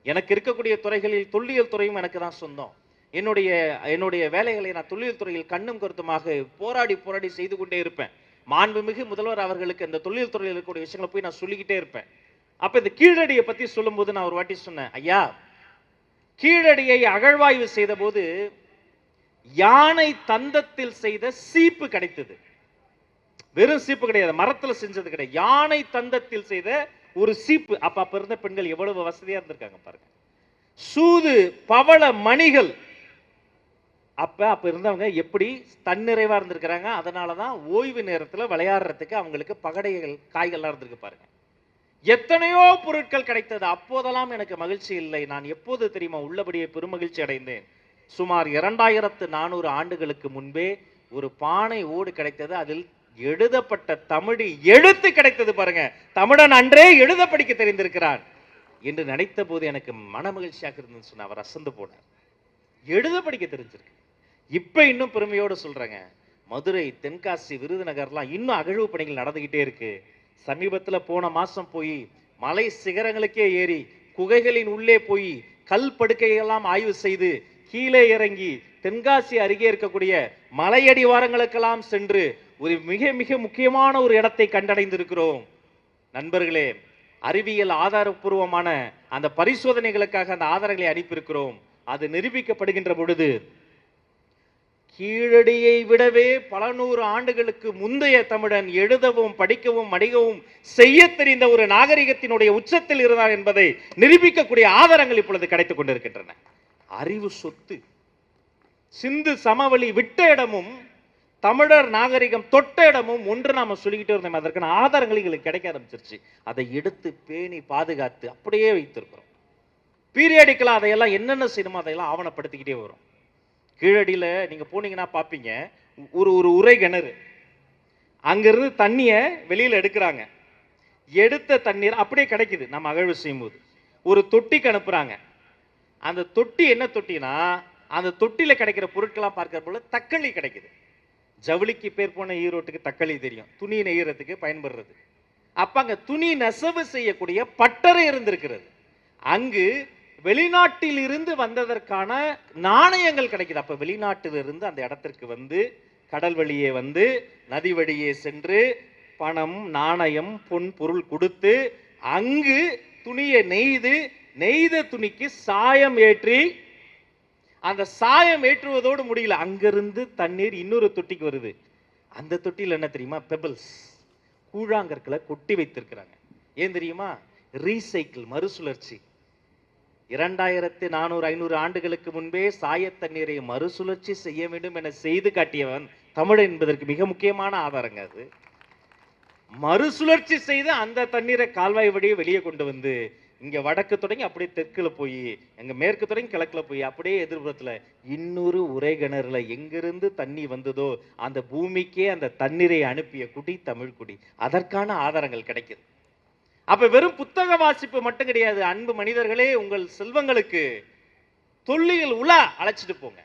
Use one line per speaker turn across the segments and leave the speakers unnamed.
எனக்கு இருக்கக்கூடிய துறைகளில் தொல்லியல் துறையும் எனக்கு தான் சொந்தம். என்னுடைய என்னுடைய வேலைகளை நான் தொல்லியல் துறையில் கண்ணும் கருத்துமாக போராடி போராடி செய்து கொண்டே இருப்பேன். மாண்புமிகு முதல்வர் அவர்களுக்கு இந்த தொல்லியல் துறையில் இருக்கக்கூடிய விஷயங்களை போய் நான் சொல்லிக்கிட்டே இருப்பேன். அப்ப இந்த கீழடியை பத்தி சொல்லும்போது நான் ஒரு வாட்டி சொன்னேன், ஐயா கீழடியை அகழ்வாய்வு செய்த போது யானை தந்தத்தில் செய்த சீப்பு கிடைத்தது. வெறும் சீப்பு கிடையாது, மரத்துல செஞ்சது கிடையாது, யானை தந்தத்தில் செய்த ஒரு சீப்பு. அப்ப இருந்த பெண்கள் எவ்வளவு வசதியா இருந்திருக்காங்க பாருங்க. சூது பவள மணிகள் அப்ப இருந்தவங்க எப்படி தன்னிறைவா இருந்திருக்கிறாங்க. அதனாலதான் ஓய்வு நேரத்தில் விளையாடுறதுக்கு அவங்களுக்கு பகடைகள் காய்கள்லாம் இருந்திருக்கு பாருங்க. எத்தனையோ பொருட்கள் கிடைத்தது. அப்போதெல்லாம் எனக்கு மகிழ்ச்சி இல்லை. நான் எப்போது தெரியுமா உள்ளபடியே பெருமகிழ்ச்சி அடைந்தேன்? சுமார் 2400 ஆண்டுகளுக்கு முன்பே ஒரு பானை ஓடு கிடைத்தது. அதில் எழுதப்பட்ட தமிழ் எழுத்து கிடைத்தது பாருங்க. தமிழன் அன்றே எழுத படிக்க தெரிந்திருக்கிறான் என்று நினைத்த போது எனக்கு மன மகிழ்ச்சியாக இருந்துன்னு சொன்ன அவர் அசந்து போனார். எழுத படிக்க தெரிஞ்சிருக்கு. இப்ப இன்னும் பெருமையோடு சொல்றேங்க, மதுரை, தென்காசி, விருதுநகர்லாம் இன்னும் அகழ்வு பணிகள் நடந்துகிட்டே இருக்கு. சமீபத்தில் போன மாசம் போய் மலை சிகரங்களுக்கே ஏறி குகைகளின் உள்ளே போய் கல் படுக்கையெல்லாம் ஆய்வு செய்து கீழே இறங்கி தென்காசி அருகே இருக்கக்கூடிய மலையடிவாரங்களுக்கெல்லாம் சென்று ஒரு மிக மிக முக்கியமான ஒரு இடத்தை கண்டடைந்திருக்கிறோம். நண்பர்களே, அறிவியல் ஆதாரபூர்வமான அந்த பரிசோதனைகளுக்காக அந்த ஆதாரங்களை அனுப்பியிருக்கிறோம். அது நிரூபிக்கப்படுகின்ற பொழுது கீழடியை விடவே பல நூறு ஆண்டுகளுக்கு முந்தைய தமிழன் எழுதவும் படிக்கவும் மடிக்கவும் செய்ய தெரிந்த ஒரு நாகரிகத்தினுடைய உச்சத்தில் இருந்தார் என்பதை நிரூபிக்கக்கூடிய ஆதாரங்கள் இப்பொழுது கிடைத்துக் கொண்டிருக்கின்றன. அறிவு சொத்து. சிந்து சமவெளி விட்ட இடமும் தமிழர் நாகரிகம் தொட்ட இடமும் ஒன்று நாம சொல்லிக்கிட்டே இருந்தோம். அதற்கான ஆதாரங்கள் எங்களுக்கு கிடைக்க ஆரம்பிச்சிருச்சு. அதை எடுத்து பேணி பாதுகாத்து அப்படியே வைத்திருக்கிறோம். பீரியாடிக்கலா அதையெல்லாம் என்னென்ன செய்யணுமோ அதையெல்லாம் ஆவணப்படுத்திக்கிட்டே வரும். கீழடியில நீங்க போனீங்கன்னா பாப்பீங்க, ஒரு ஒரு உரை கிணறு. அங்கிருந்து தண்ணிய வெளியில எடுக்கிறாங்க. எடுத்த தண்ணீர் அப்படியே கிடைக்குது. நம்ம அகழ்வு செய்யும் போது ஒரு தொட்டிக்கு அனுப்புறாங்க. அந்த தொட்டி என்ன தொட்டினா, அந்த தொட்டில கிடைக்கிற பொருட்களாம் பார்க்கிற போல தக்களி கிடைக்குது. ஜவுளிக்கு பேர் போன ஈரோட்டுக்கு தக்களி தெரியும், துணி நெய்யறதுக்கு பயன்படுறது. அப்ப அங்க துணி நெசவு செய்யக்கூடிய பட்டறை இருந்திருக்கிறது. அங்கு வெளிநாட்டில் இருந்து வந்ததற்கான நாணயங்கள் கிடைக்குது. அப்ப வெளிநாட்டிலிருந்து அந்த இடத்திற்கு வந்து கடல் வழியே வந்து நதி வழியே சென்று பணம் நாணயம் பொன் பொருள் கொடுத்து அங்கு துணியை நெய்த துணிக்கு சாயம் ஏற்றி, அந்த சாயம் ஏற்றுவதோடு முடியல, அங்கிருந்து தண்ணீர் இன்னொரு தொட்டிக்கு வருது. அந்த தொட்டியில் என்ன தெரியுமா? பெபிள்ஸ், கூழாங்கற்களை கொட்டி வைத்திருக்கிறாங்க. ஏன் தெரியுமா? ரீசைக்கிள், மறுசுழற்சி. 2400-500 ஆண்டுகளுக்கு முன்பே சாய தண்ணீரை மறுசுழற்சி செய்ய வேண்டும் என செய்து காட்டியவன் தமிழ் என்பதற்கு மிக முக்கியமான ஆதாரங்க அது. மறுசுழற்சி செய்து அந்த தண்ணீரை கால்வாய் வழியே வெளியே கொண்டு வந்து இங்க வடக்கு தொடங்கி அப்படியே தெற்குல போய் எங்க மேற்கு தொடங்கி கிழக்குல போய் அப்படியே எதிர்ப்புறத்துல இன்னொரு உரை கிணறுல எங்கிருந்து தண்ணி வந்ததோ அந்த பூமிக்கே அந்த தண்ணீரை அனுப்பிய குடி தமிழ் குடி. அதற்கான ஆதாரங்கள் கிடைக்குது. அப்ப வெறும் புத்தக வாசிப்பு மட்டும் கிடையாது. அன்பு மனிதர்களே, உங்கள் செல்வங்களுக்கு தொல்லியல் உலா அழைச்சிட்டு போங்க.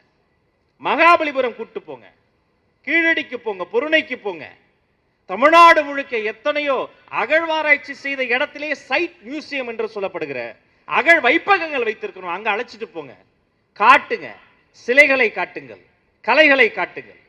மகாபலிபுரம் கூட்டு போங்க, கீழடிக்கு போங்க, பொருணைக்கு போங்க. தமிழ்நாடு முழுக்க எத்தனையோ அகழ்வாராய்ச்சி செய்த இடத்திலே சைட் மியூசியம் என்று சொல்லப்படுகிற அகழ் வைப்பகங்கள் வைத்திருக்கிறோம். அங்க அழைச்சிட்டு போங்க, காட்டுங்க, சிலைகளை காட்டுங்கள், கலைகளை காட்டுங்கள்.